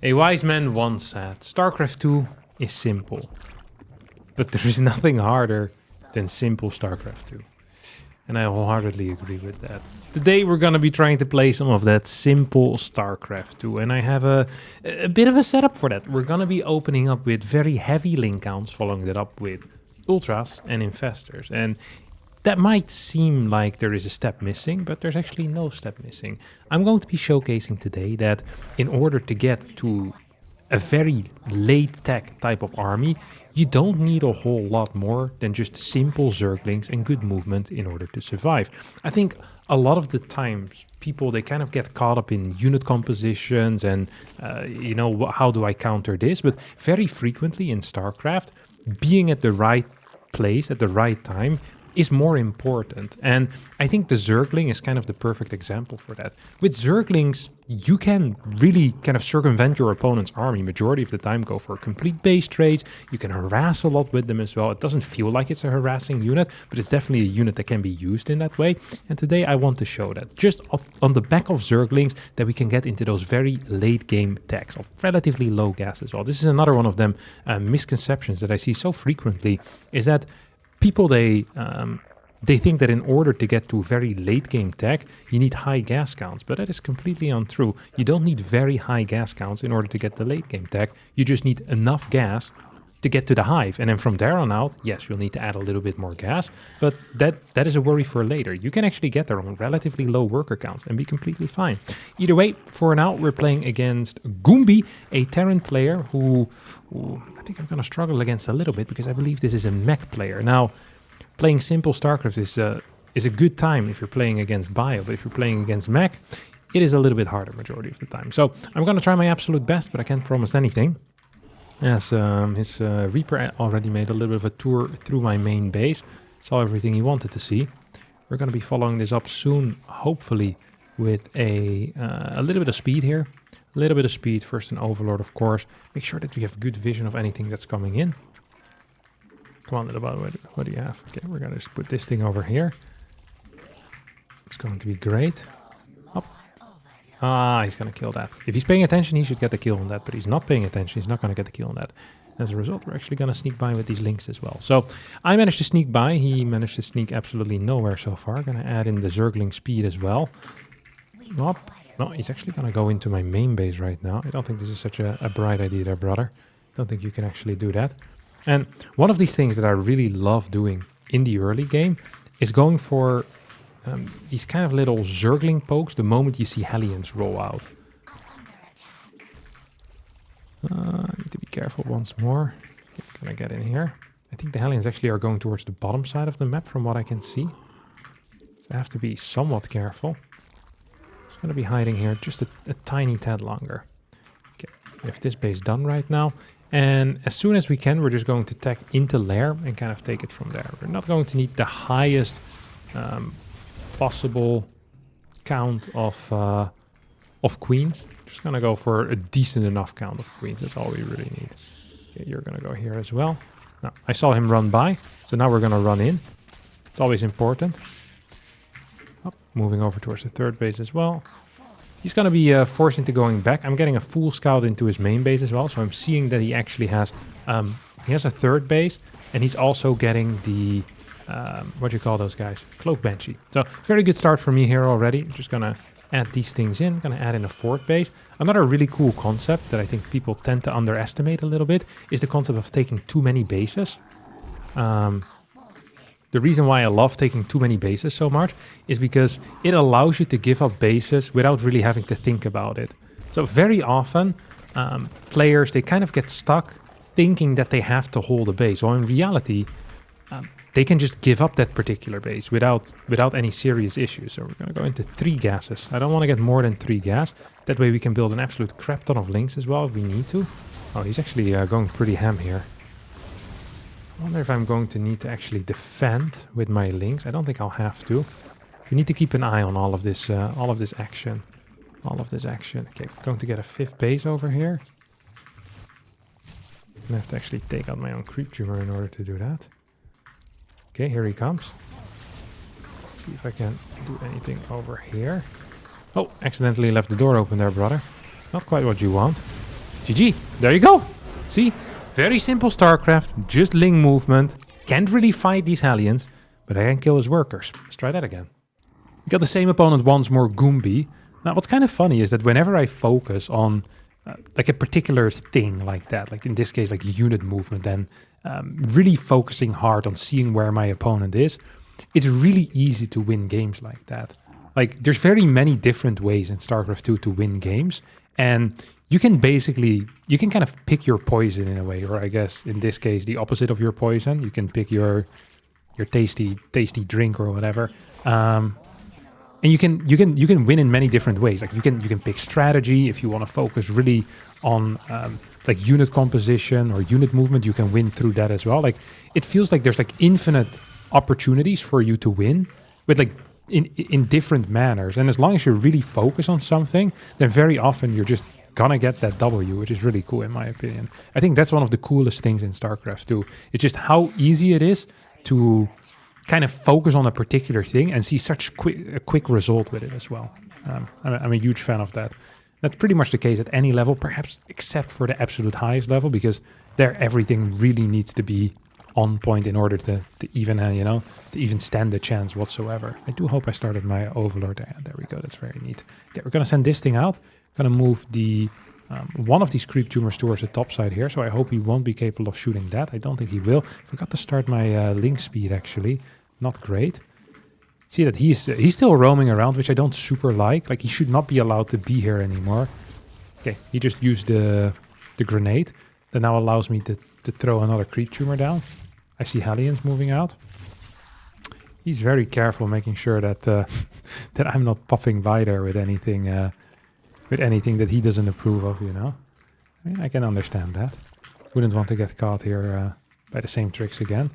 A wise man once said, Starcraft 2 is simple. But there is nothing harder than simple Starcraft 2. And I wholeheartedly agree with that. Today we're going to be trying to play some of that simple Starcraft 2. And I have a bit of a setup for that. We're going to be opening up with very heavy link counts, following that up with ultras and infestors. And that might seem like there is a step missing, but there's actually no step missing. I'm going to be showcasing today that in order to get to a very late tech type of army, you don't need a whole lot more than just simple Zerglings and good movement in order to survive. I think a lot of the times people, they kind of get caught up in unit compositions and, how do I counter this? But very frequently in StarCraft, being at the right place at the right time is more important. And I think the Zergling is kind of the perfect example for that. With Zerglings, you can really kind of circumvent your opponent's army. Majority of the time go for complete base trades. You can harass a lot with them as well. It doesn't feel like it's a harassing unit, but it's definitely a unit that can be used in that way. And today I want to show that just on the back of Zerglings, that we can get into those very late game techs of relatively low gas as well. This is another one of them misconceptions that I see so frequently, is that people, they think that in order to get to very late game tech, you need high gas counts, but that is completely untrue. You don't need very high gas counts in order to get the late game tech. You just need enough gas to get to the hive, and then from there on out, yes, you'll need to add a little bit more gas, but that is a worry for later. You can actually get there on relatively low worker counts and be completely fine. Either way, for now, we're playing against Goomi, a Terran player who I think I'm going to struggle against a little bit, because I believe this is a mech player. Now, playing simple StarCraft is a good time if you're playing against Bio, but if you're playing against mech, it is a little bit harder majority of the time. So I'm going to try my absolute best, but I can't promise anything. As his Reaper already made a little bit of a tour through my main base, saw everything he wanted to see. We're going to be following this up soon, hopefully, with a little bit of speed here. A little bit of speed, first an Overlord, of course. Make sure that we have good vision of anything that's coming in. Come on, little bud, what do you have? Okay, we're going to just put this thing over here. It's going to be great. He's going to kill that. If he's paying attention, he should get the kill on that, but he's not paying attention. He's not going to get the kill on that. As a result, we're actually going to sneak by with these links as well. So I managed to sneak by. He managed to sneak absolutely nowhere so far. Going to add in the Zergling speed as well. No, he's actually going to go into my main base right now. I don't think this is such a bright idea there, brother. Don't think you can actually do that. And one of these things that I really love doing in the early game is going for these kind of little Zergling pokes the moment you see Hellions roll out. I need to be careful once more. Okay, can I get in here? I think the Hellions actually are going towards the bottom side of the map from what I can see. So I have to be somewhat careful. Just going to be hiding here just a tiny tad longer. Okay, we have this base done right now. And as soon as we can, we're just going to tech into lair and kind of take it from there. We're not going to need the highest possible count of queens. Just gonna go for a decent enough count of queens. That's all we really need. Okay, you're gonna go here as well. Now, I saw him run by, so now we're gonna run in. It's always important. Moving over towards the third base as well. He's gonna be forced into going back. I'm getting a full scout into his main base as well, so I'm seeing that he actually has a third base, and he's also getting the what do you call those guys? Cloak Banshee. So very good start for me here already. I'm just gonna add these things in. Gonna add in a fourth base. Another really cool concept that I think people tend to underestimate a little bit is the concept of taking too many bases. The reason why I love taking too many bases so much is because it allows you to give up bases without really having to think about it. So very often players, they kind of get stuck thinking that they have to hold a base. Well, in reality, they can just give up that particular base without any serious issues. So we're going to go into 3 gases. I don't want to get more than 3 gas. That way we can build an absolute crap ton of links as well if we need to. Oh, he's actually going pretty ham here. I wonder if I'm going to need to actually defend with my links. I don't think I'll have to. We need to keep an eye on all of this action. Okay, going to get a 5th base over here. I have to actually take out my own creep tumor in order to do that. Okay, here he comes. Let's see if I can do anything over here. Oh, accidentally left the door open there, brother. Not quite what you want. GG. There you go. See? Very simple StarCraft. Just Ling movement. Can't really fight these Hellions, but I can kill his workers. Let's try that again. We got the same opponent once more, Goomi. Now, what's kind of funny is that whenever I focus on like a particular thing like that, like in this case, like unit movement, and really focusing hard on seeing where my opponent is, it's really easy to win games like that. Like, there's very many different ways in StarCraft 2 to win games, and you can kind of pick your poison in a way, or I guess in this case, the opposite of your poison. You can pick your tasty drink or whatever. And you can win in many different ways. Like you can pick strategy if you want to focus really on like unit composition or unit movement. You can win through that as well. Like it feels like there's like infinite opportunities for you to win with like in different manners. And as long as you really focus on something, then very often you're just gonna get that W, which is really cool in my opinion. I think that's one of the coolest things in StarCraft 2. It's just how easy it is to kind of focus on a particular thing and see such a quick result with it as well. I'm a huge fan of that. That's pretty much the case at any level, perhaps except for the absolute highest level, because there everything really needs to be on point in order to even, to even stand a chance whatsoever. I do hope I started my Overlord there. There we go, that's very neat. Okay, we're gonna send this thing out. Gonna move the one of these creep tumors towards the top side here, so I hope he won't be capable of shooting that. I don't think he will. Forgot to start my link speed actually. Not great. See that he's still roaming around, which I don't super like. Like he should not be allowed to be here anymore. Okay, he just used the grenade that now allows me to throw another creep tumor down. I see Hellions moving out. He's very careful, making sure that that I'm not popping by there with anything that he doesn't approve of. I mean, I can understand that. Wouldn't want to get caught here by the same tricks again.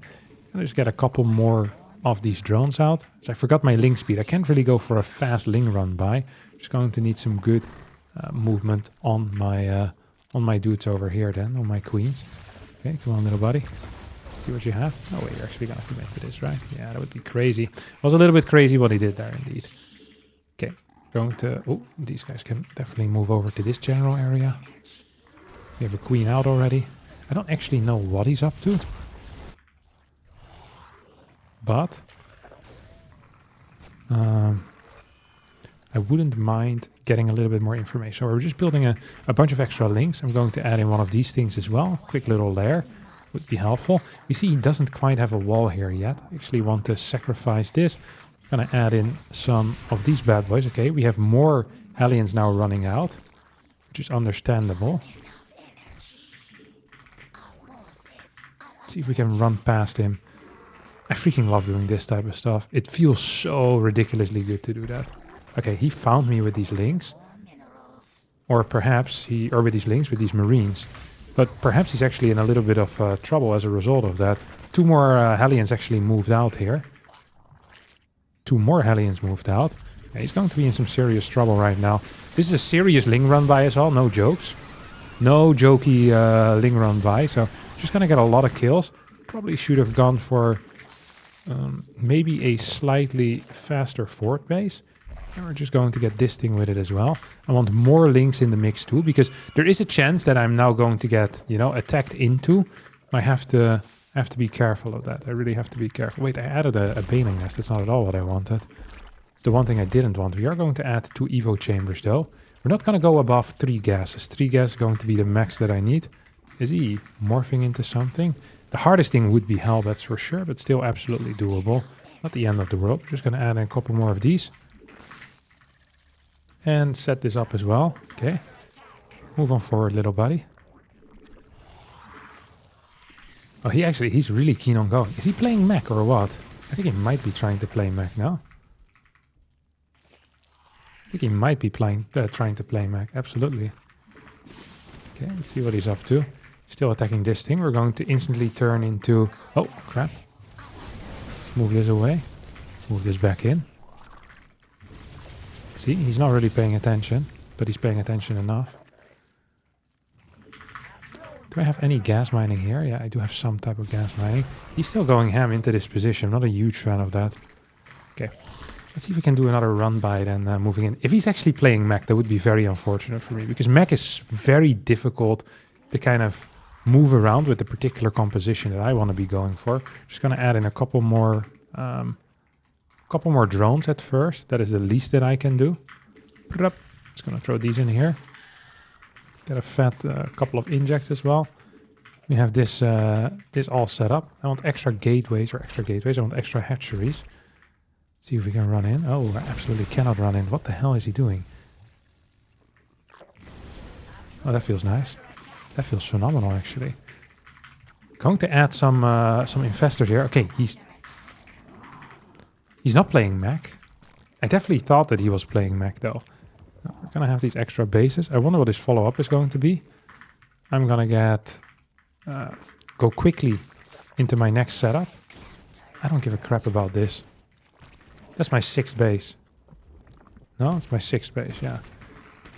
I'll just get a couple more of these drones out. So I forgot my link speed. I can't really go for a fast ling run by. Just going to need some good movement on my dudes over here then, on my queens. Okay, come on little buddy. See what you have. Oh wait, you're actually gonna commit to this, right? Yeah, that would be crazy. Was a little bit crazy what he did there indeed. Okay, going to... Oh, these guys can definitely move over to this general area. We have a queen out already. I don't actually know what he's up to. But I wouldn't mind getting a little bit more information. So we're just building a bunch of extra links. I'm going to add in one of these things as well. Quick little lair would be helpful. We see he doesn't quite have a wall here yet. I actually want to sacrifice this. I'm going to add in some of these bad boys. Okay, we have more Hellions now running out, which is understandable. Let's see if we can run past him. I freaking love doing this type of stuff. It feels so ridiculously good to do that. Okay, he found me with these links. Or perhaps with these links, with these marines. But perhaps he's actually in a little bit of trouble as a result of that. Two more Hellions actually moved out here. Two more Hellions moved out. Yeah, he's going to be in some serious trouble right now. This is a serious ling run by as well, no jokes. No jokey ling run by, so just gonna get a lot of kills. Probably should have gone for... maybe a slightly faster fort base. And we're just going to get this thing with it as well. I want more links in the mix too, because there is a chance that I'm now going to get, attacked into. I have to be careful of that. I really have to be careful. Wait, I added a baneling nest. That's not at all what I wanted. It's the one thing I didn't want. We are going to add 2 evo chambers though. We're not going to go above 3 gases. 3 gases is going to be the max that I need. Is he morphing into something? The hardest thing would be hell, that's for sure, but still absolutely doable. Not the end of the world. Just going to add in a couple more of these. And set this up as well. Okay. Move on forward, little buddy. Oh, he's really keen on going. Is he playing mech or what? I think he might be trying to play mech now. I think he might be trying to play mech, absolutely. Okay, let's see what he's up to. Still attacking this thing. We're going to instantly turn into... Oh, crap. Let's move this away. Move this back in. See, he's not really paying attention, but he's paying attention enough. Do I have any gas mining here? Yeah, I do have some type of gas mining. He's still going ham into this position. I'm not a huge fan of that. Okay. Let's see if we can do another run by then moving in. If he's actually playing mech, that would be very unfortunate for me because mech is very difficult to kind of move around with the particular composition that I want to be going for. Just going to add in a couple more drones at first. That is the least that I can do. Just going to throw these in here. Get a fat couple of injects as well. We have this all set up. I want extra gateways. I want extra hatcheries. See if we can run in. Oh, I absolutely cannot run in. What the hell is he doing? Oh, that feels nice. That feels phenomenal, actually. Going to add some infestors here. Okay, he's not playing mech. I definitely thought that he was playing mech, though. Now, we're gonna have these extra bases. I wonder what his follow-up is going to be. I'm gonna go quickly into my next setup. I don't give a crap about this. That's my 6th base. No, it's my 6th base, yeah.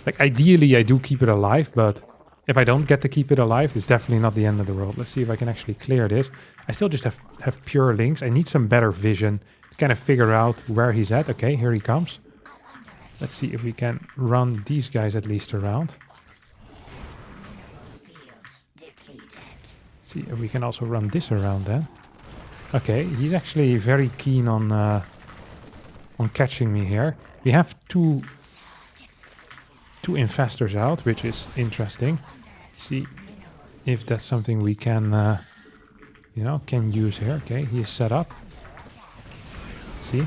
Like, ideally, I do keep it alive, but if I don't get to keep it alive, it's definitely not the end of the world. Let's see if I can actually clear this. I still just have pure links. I need some better vision to kind of figure out where he's at. Okay, here he comes. Let's see if we can run these guys at least around. See if we can also run this around then. Okay, he's actually very keen on catching me here. We have two infestors out, which is interesting. See if that's something we can, can use here. Okay, he is set up. See?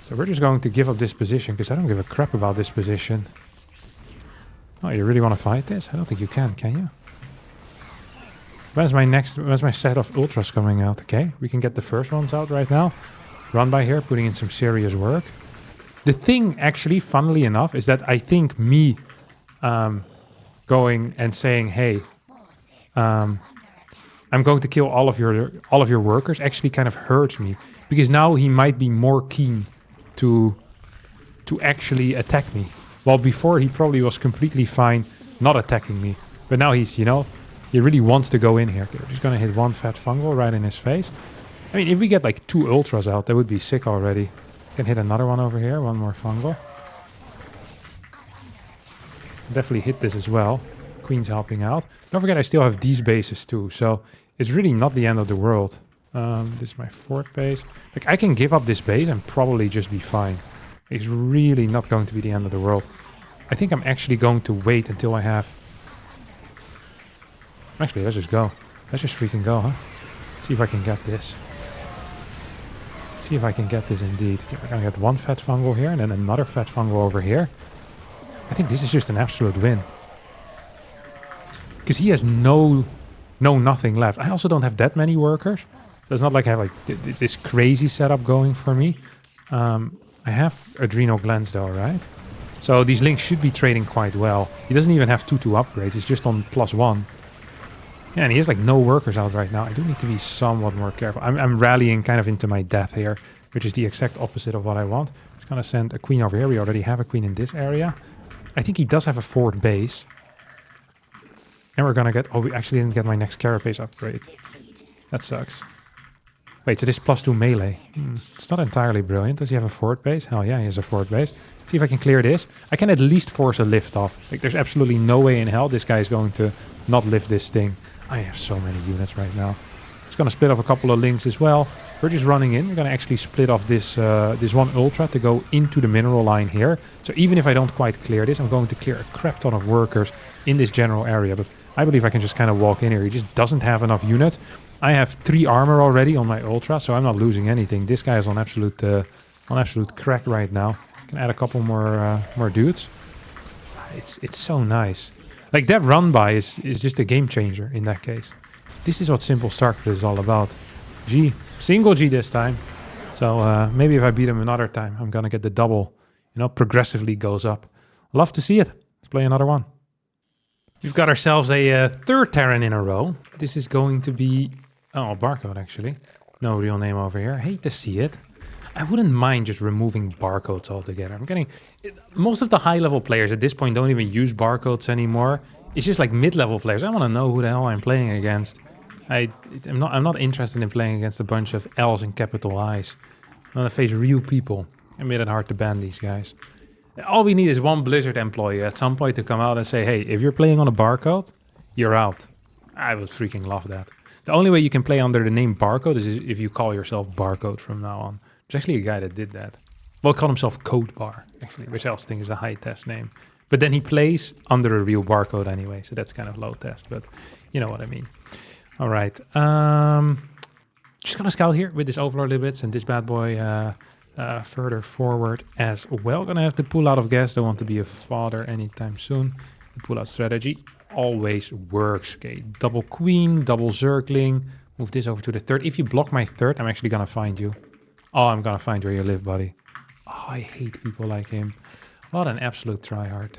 So we're just going to give up this position because I don't give a crap about this position. Oh, you really want to fight this? I don't think you can you? Where's my set of ultras coming out? Okay, we can get the first ones out right now. Run by here, putting in some serious work. The thing, actually, funnily enough, is that I think me going and saying, "Hey, I'm going to kill all of your workers," actually kind of hurts me because now he might be more keen to actually attack me. While before he probably was completely fine not attacking me, but now he's he really wants to go in here. Okay, we're just gonna hit one fat fungal right in his face. I mean, if we get like 2 ultras out, that would be sick already. Can hit another one over here, one more fungal. Definitely hit this as well. Queen's helping out. Don't forget I still have these bases too, so it's really not the end of the world. This is my 4th base. Like, I can give up this base and probably just be fine. It's really not going to be the end of the world. I think I'm actually going to wait until I have... Actually, let's just go. Let's just freaking go, huh? See if I can get this. See if I can get this indeed. Okay, we're gonna get one fat fungal here and then another fat fungal over here. I think this is just an absolute win. Because he has nothing left. I also don't have that many workers. So it's not like I have like this crazy setup going for me. I have adrenal glands though, right? So these links should be trading quite well. He doesn't even have 2 upgrades. He's just on +1. Yeah, and he has like no workers out right now. I do need to be somewhat more careful. I'm rallying kind of into my death here, which is the exact opposite of what I want. Just gonna send a queen over here. We already have a queen in this area. I think he does have a 4th base. And we're gonna get... Oh, we actually didn't get my next carapace upgrade. That sucks. Wait, so this +2 melee. It's not entirely brilliant. Does he have a 4th base? Hell yeah, he has a 4th base. See if I can clear this. I can at least force a lift off. Like, there's absolutely no way in hell this guy is going to not lift this thing. I have so many units right now. Just gonna split off a couple of links as well. We're just running in. We're gonna actually split off this this one ultra to go into the mineral line here. So even if I don't quite clear this, I'm going to clear a crap ton of workers in this general area. But I believe I can just kind of walk in here. He just doesn't have enough units. I have 3 armor already on my ultra, so I'm not losing anything. This guy is on absolute crack right now. Can add a couple more dudes. It's so nice. Like, that run by is just a game changer in that case. This is what simple Starcraft is all about. G. Single G this time. So maybe if I beat him another time, I'm gonna get the double. Progressively goes up. Love to see it. Let's play another one. We've got ourselves a 3rd Terran in a row. This is going to be... Oh, barcode actually. No real name over here. Hate to see it. I wouldn't mind just removing barcodes altogether. I'm getting... Most of the high-level players at this point don't even use barcodes anymore. It's just like mid-level players. I want to know who the hell I'm playing against. I'm not interested in playing against a bunch of L's and capital I's. I want to face real people. I made it hard to ban these guys. All we need is one Blizzard employee at some point to come out and say, hey, if you're playing on a barcode, you're out. I would freaking love that. The only way you can play under the name barcode is if you call yourself barcode from now on. There's actually a guy that did that. Well, called himself Code Bar, actually, which I also think is a high test name. But then he plays under a real barcode anyway, so that's kind of low test, but you know what I mean. All right. Just gonna scout here with this Overlord a little bit, and this bad boy further forward as well. Gonna have to pull out of gas. Don't want to be a father anytime soon. The pull out strategy always works. Okay, double queen, double Zergling. Move this over to the third. If you block my third, I'm actually gonna find you. Oh, I'm gonna find where you live, buddy. Oh, I hate people like him. What an absolute tryhard.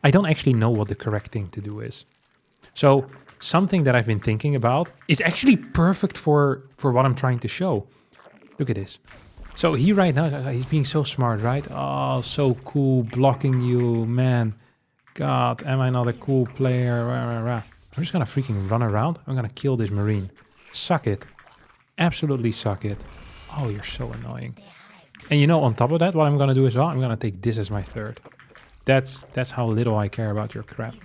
I don't actually know what the correct thing to do is. So something that I've been thinking about is actually perfect for what I'm trying to show. Look at this. So he right now, he's being so smart, right? Oh, so cool, blocking you, man. God, am I not a cool player? I'm just gonna freaking run around. I'm gonna kill this Marine. Suck it. Absolutely suck it. Oh, you're so annoying. And you know, on top of that, what I'm gonna do as well, I'm gonna take this as my third. That's how little I care about your crap.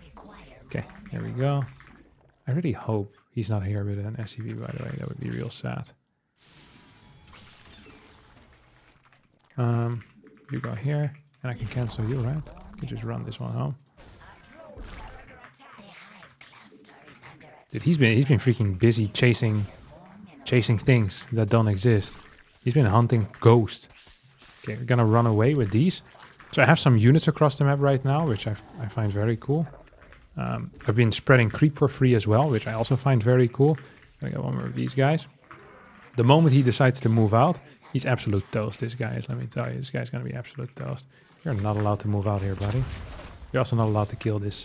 Okay, there we go. I really hope he's not here with an SCV, by the way. That would be real sad. You go here, and I can cancel you, right? You just run this one home. Dude, he's been freaking busy chasing things that don't exist. He's been hunting ghosts. Okay, we're gonna run away with these. So I have some units across the map right now, which I find very cool. I've been spreading creep for free as well, which I also find very cool. I got one more of these guys. The moment he decides to move out, he's absolute toast, this guy is, let me tell you. This guy's gonna be absolute toast. You're not allowed to move out here, buddy. You're also not allowed to kill this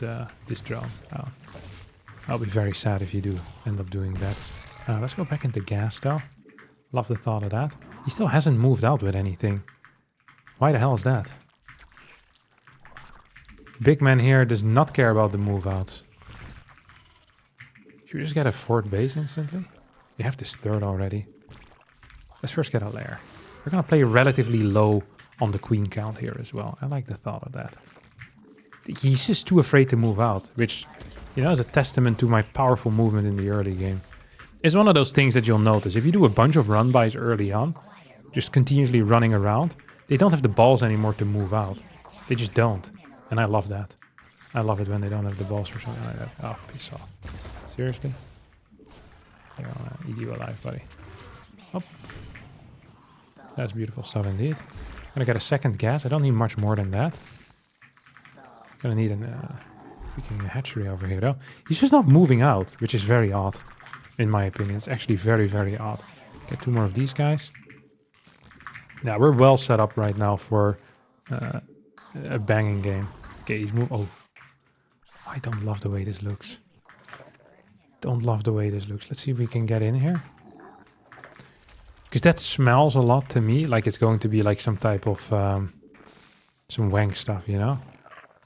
drone. Oh. I'll be very sad if you do end up doing that. Let's go back into gas, though. Love the thought of that. He still hasn't moved out with anything. Why the hell is that? Big man here does not care about the move outs. Should we just get a fourth base instantly? We have this third already. Let's first get a lair. We're gonna play relatively low on the queen count here as well. I like the thought of that. He's just too afraid to move out, which, you know, is a testament to my powerful movement in the early game. It's one of those things that you'll notice. If you do a bunch of run-bys early on, just continuously running around, they don't have the balls anymore to move out. They just don't. And I love that. I love it when they don't have the balls or something like that. Oh, piss off. Seriously? I'm gonna eat you alive, buddy. Oh. That's beautiful stuff indeed. I'm gonna get a second gas. I don't need much more than that. Gonna need a freaking hatchery over here, though. He's just not moving out, which is very odd, in my opinion. It's actually very, very odd. Get two more of these guys. Yeah, we're well set up right now for a banging game. Okay, he's moving. Oh, I don't love the way this looks. Don't love the way this looks. Let's see if we can get in here. Because that smells a lot to me like it's going to be like some type of some wank stuff, you know?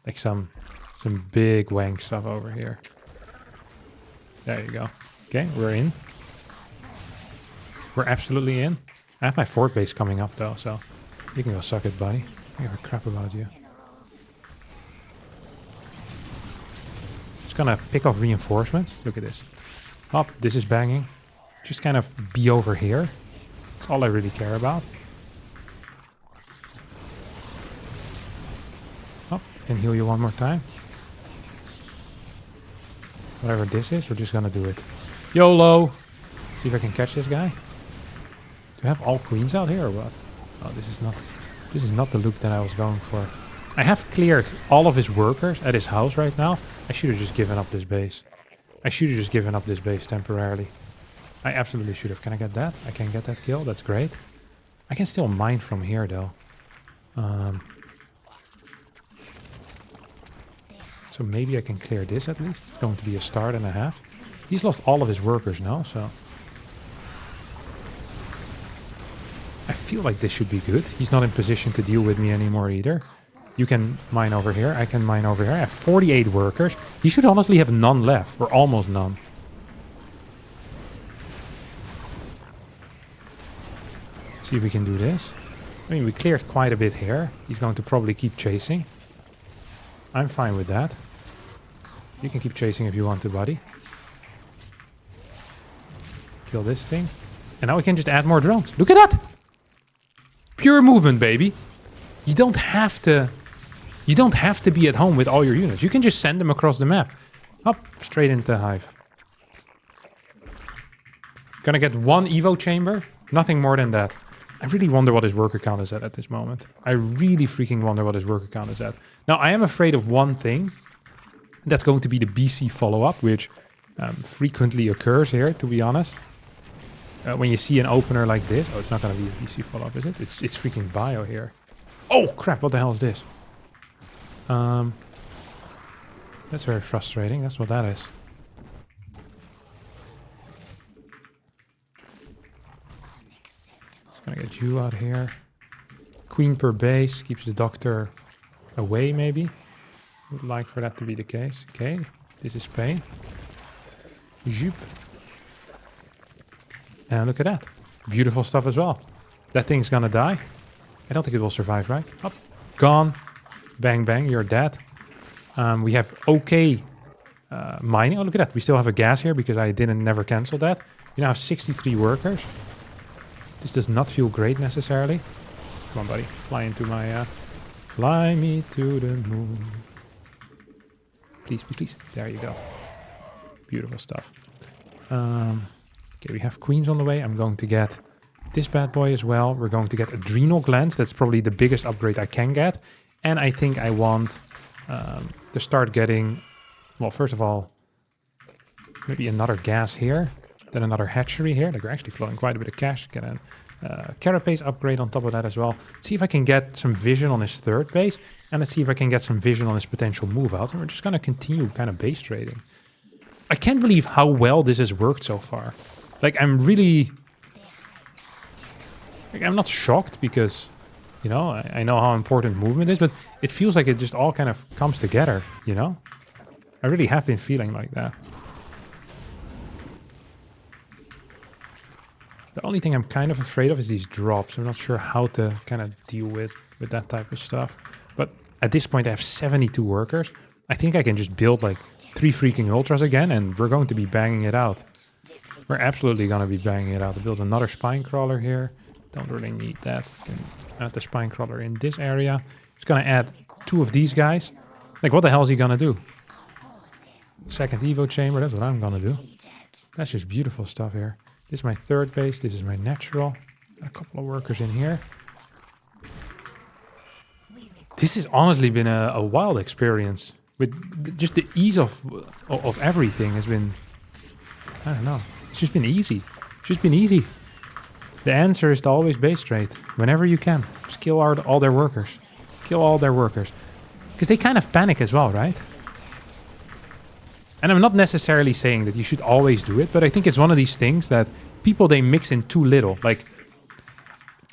Like some big wank stuff over here. There you go. Okay, we're in. We're absolutely in. I have my fort base coming up though, so you can go suck it, buddy. I give a crap about you. Just gonna pick off reinforcements. Look at this. Hop, this is banging. Just kind of be over here. That's all I really care about. Hop, can heal you one more time. Whatever this is, we're just gonna do it. YOLO! See if I can catch this guy. Do you have all queens out here or what? Oh, this is not the look that I was going for. I have cleared all of his workers at his house right now. I should have just given up this base. I should have just given up this base temporarily. I absolutely should have. Can I get that? I can get that kill. That's great. I can still mine from here though. So maybe I can clear this at least. It's going to be a start and a half. He's lost all of his workers now, so... I feel like this should be good. He's not in position to deal with me anymore either. You can mine over here. I can mine over here. I have 48 workers. He should honestly have none left, or almost none. See if we can do this. I mean, we cleared quite a bit here. He's going to probably keep chasing. I'm fine with that. You can keep chasing if you want to, buddy. Kill this thing. And now we can just add more drones. Look at that! Pure movement, baby. You don't have to be at home with all your units. You can just send them across the map. Up, straight into Hive. Gonna get one Evo chamber. Nothing more than that. I really wonder what his worker count is at this moment. I really freaking wonder what his worker count is at. Now, I am afraid of one thing. That's going to be the BC follow-up, which frequently occurs here, to be honest. When you see an opener like this... Oh, it's not going to be a BC follow-up, is it? It's freaking bio here. Oh, crap, what the hell is this? That's very frustrating. That's what that is. Just gonna get you out here. Queen per base keeps the doctor away, maybe. Would like for that to be the case. Okay, this is pain. Zoop. And look at that. Beautiful stuff as well. That thing's gonna die. I don't think it will survive, right? Up. Gone. Bang, bang, you're dead. We have okay mining. Oh, look at that. We still have a gas here because I never canceled that. We now have 63 workers. This does not feel great necessarily. Come on, buddy. Fly into my... fly me to the moon. Please, please, please. There you go. Beautiful stuff. Okay, we have queens on the way. I'm going to get this bad boy as well. We're going to get adrenal glands. That's probably the biggest upgrade I can get. And I think I want to start getting... Well, first of all, maybe another gas here. Then another hatchery here. Like, we're actually flowing quite a bit of cash. Get a carapace upgrade on top of that as well. Let's see if I can get some vision on his third base. And let's see if I can get some vision on his potential move outs. And we're just going to continue kind of base trading. I can't believe how well this has worked so far. Like, I'm really... Like, I'm not shocked because, you know, I know how important movement is. But it feels like it just all kind of comes together, you know? I really have been feeling like that. The only thing I'm kind of afraid of is these drops. I'm not sure how to kind of deal with that type of stuff. But at this point, I have 72 workers. I think I can just build like 3 freaking ultras again, and we're going to be banging it out. We're absolutely going to be banging it out. To build another spine crawler here. Don't really need that. Can add the spine crawler in this area. Just going to add 2 of these guys. Like, what the hell is he going to do? Second Evo chamber, that's what I'm going to do. That's just beautiful stuff here. This is my third base. This is my natural. Got a couple of workers in here. This has honestly been a wild experience. With just the ease of everything has been... I don't know. It's just been easy. It's just been easy. The answer is to always base trade. Whenever you can. Just kill all their workers. Kill all their workers. Because they kind of panic as well, right? And I'm not necessarily saying that you should always do it, but I think it's one of these things that people, they mix in too little. Like,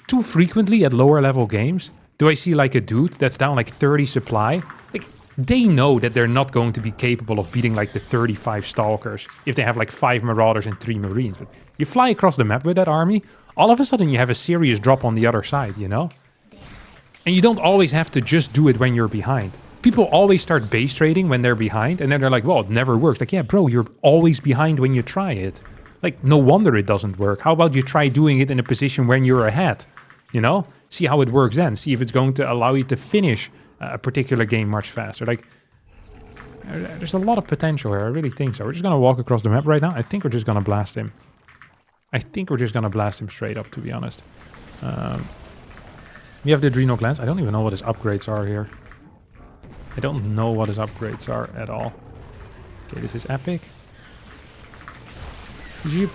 too frequently at lower level games, do I see like a dude that's down like 30 supply? Like, they know that they're not going to be capable of beating like the 35 stalkers if they have like 5 marauders and 3 marines. But you fly across the map with that army, all of a sudden you have a serious drop on the other side, you know? And you don't always have to just do it when you're behind. People always start base trading when they're behind, and then they're like, well, it never works. Like, yeah, bro, you're always behind when you try it. Like, no wonder it doesn't work. How about you try doing it in a position when you're ahead? You know? See how it works then. See if it's going to allow you to finish a particular game much faster. Like, there's a lot of potential here. I really think so. We're just going to walk across the map right now. I think we're just going to blast him. I think we're just going to blast him straight up, to be honest. We have the adrenal glands. I don't even know what his upgrades are here. I don't know what his upgrades are at all. Okay, this is epic. Jeep.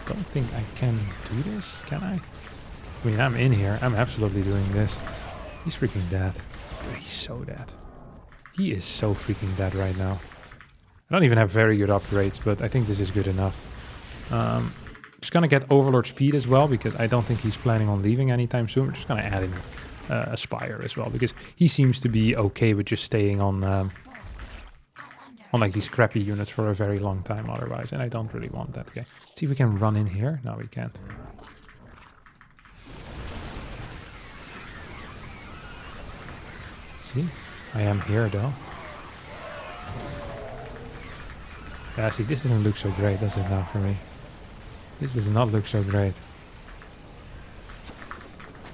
Don't think I can do this, can I? I mean, I'm in here. I'm absolutely doing this. He's freaking dead. He's so dead. He is so freaking dead right now. I don't even have very good upgrades, but I think this is good enough. Just gonna get Overlord speed as well, because I don't think he's planning on leaving anytime soon. We're just gonna add him Aspire as well, because he seems to be okay with just staying on on like these crappy units for a very long time otherwise, and I don't really want that. Okay, let's see if we can run in here. No, we can't. See, I am here though. Yeah, see, this doesn't look so great, does it now for me? This does not look so great.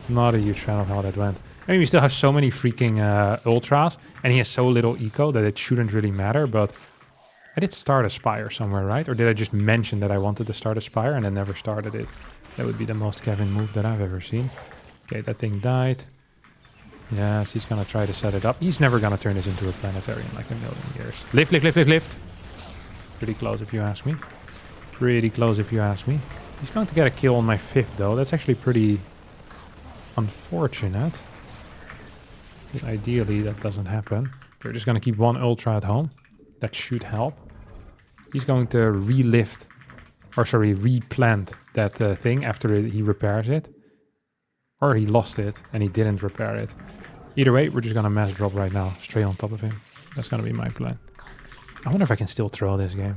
Not a huge fan of how that went. I mean, we still have so many freaking ultras, and he has so little eco that it shouldn't really matter, but I did start a spire somewhere, right? Or did I just mention that I wanted to start a spire and I never started it? That would be the most Kevin move that I've ever seen. Okay, that thing died. Yes, he's gonna try to set it up. He's never gonna turn this into a planetary in like a million years. Lift, lift, lift, lift, lift! Pretty close if you ask me. Pretty close if you ask me. He's going to get a kill on my 5th though. That's actually pretty unfortunate. But ideally that doesn't happen. We're just gonna keep one ultra at home. That should help. He's going to relift, or sorry, replant that thing after he repairs it. Or he lost it and he didn't repair it. Either way, we're just gonna mass drop right now, straight on top of him. That's gonna be my plan. I wonder if I can still throw this game.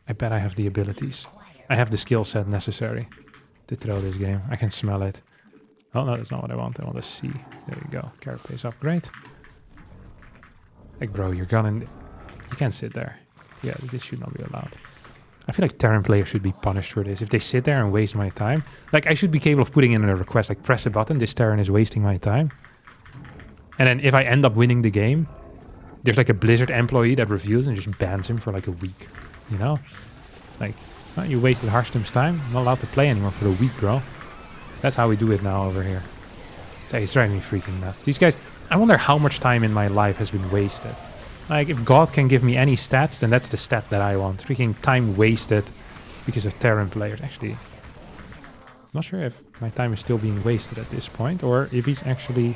I bet I have the abilities. I have the skill set necessary to throw this game. I can smell it. Oh no, that's not what I want. I want to see. There you go. Carapace upgrade. Like, bro, you're gonna... You can't sit there. Yeah, this should not be allowed. I feel like Terran players should be punished for this. If they sit there and waste my time. Like, I should be capable of putting in a request, like, press a button, this Terran is wasting my time. And then if I end up winning the game, there's like a Blizzard employee that reviews and just bans him for like a week. You know? Like, well, you wasted Harstem's time. I'm not allowed to play anymore for a week, bro. That's how we do it now over here. So it's driving me freaking nuts. These guys, I wonder how much time in my life has been wasted. Like, if God can give me any stats, then that's the stat that I want. Freaking time wasted because of Terran players. Actually, I'm not sure if my time is still being wasted at this point, or if he's actually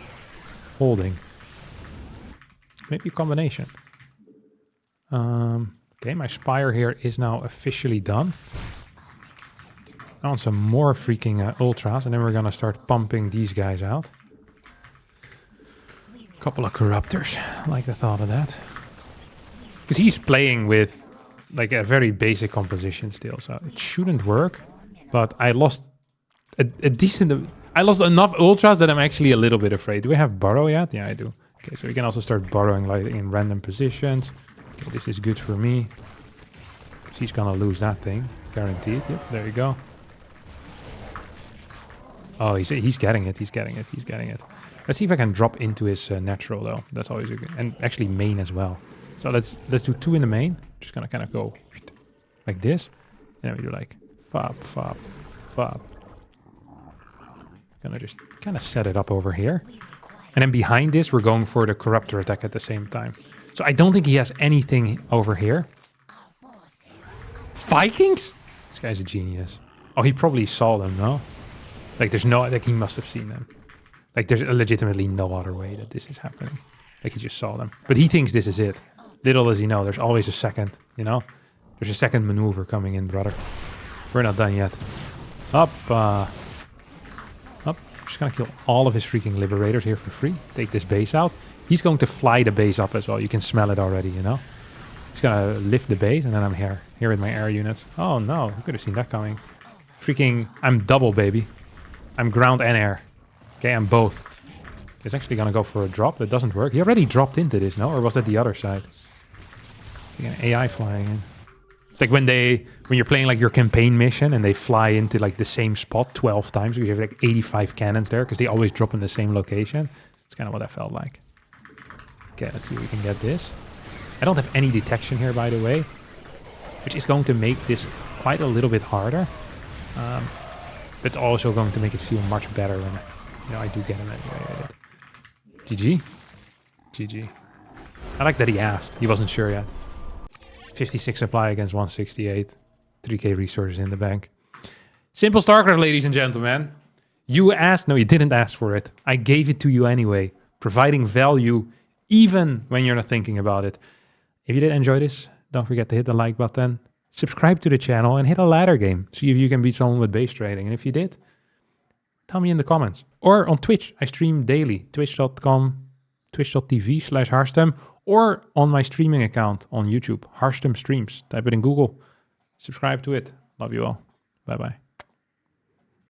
holding. Maybe a combination. Okay, my spire here is now officially done. I want some more freaking ultras, and then we're gonna start pumping these guys out. Couple of corruptors. I like the thought of that. Because he's playing with like a very basic composition still, so it shouldn't work. But I lost a decent... I lost enough ultras that I'm actually a little bit afraid. Do we have burrow yet? Yeah, I do. Okay, so we can also start burrowing like in random positions. Okay, this is good for me. He's gonna lose that thing, guaranteed. Yep, there you go. Oh, he's getting it. He's getting it. He's getting it. Let's see if I can drop into his natural though. That's always a good, and actually main as well. So let's do 2 in the main. Just gonna kind of go like this, and then we do like fop, fop, fop. Gonna just kind of set it up over here. And then behind this, we're going for the corruptor attack at the same time. So I don't think he has anything over here. Vikings? This guy's a genius. Oh, he probably saw them, no? Like, there's no... Like, he must have seen them. Like, there's legitimately no other way that this is happening. Like, he just saw them. But he thinks this is it. Little does he know, there's always a second, you know? There's a second maneuver coming in, brother. We're not done yet. Up, just gonna kill all of his freaking liberators here for free. Take this base out. He's going to fly the base up as well. You can smell it already, you know? He's gonna lift the base, and then I'm here with my air units. Oh no, I could have seen that coming. Freaking, I'm double, baby. I'm ground and air. Okay, I'm both. He's actually gonna go for a drop. That doesn't work. He already dropped into this, no? Or was that the other side? An AI flying in. It's like when you're playing like your campaign mission and they fly into like the same spot 12 times. You have like 85 cannons there because they always drop in the same location. It's kind of what I felt like. Okay, let's see if we can get this. I don't have any detection here, by the way, which is going to make this quite a little bit harder. It's also going to make it feel much better when I do get him anyway. GG. GG. I like that he asked. He wasn't sure yet. 56 supply against 168. 3k resources in the bank. Simple StarCraft, ladies and gentlemen. You asked. No, you didn't ask for it. I gave it to you anyway. Providing value even when you're not thinking about it. If you did enjoy this, don't forget to hit the like button. Subscribe to the channel and hit a ladder game. See if you can beat someone with base trading. And if you did, tell me in the comments. Or on Twitch. I stream daily. Twitch.com twitch.tv/Harstem, or on my streaming account on YouTube, Harstem Streams. Type it in Google. Subscribe to it. Love you all. Bye-bye.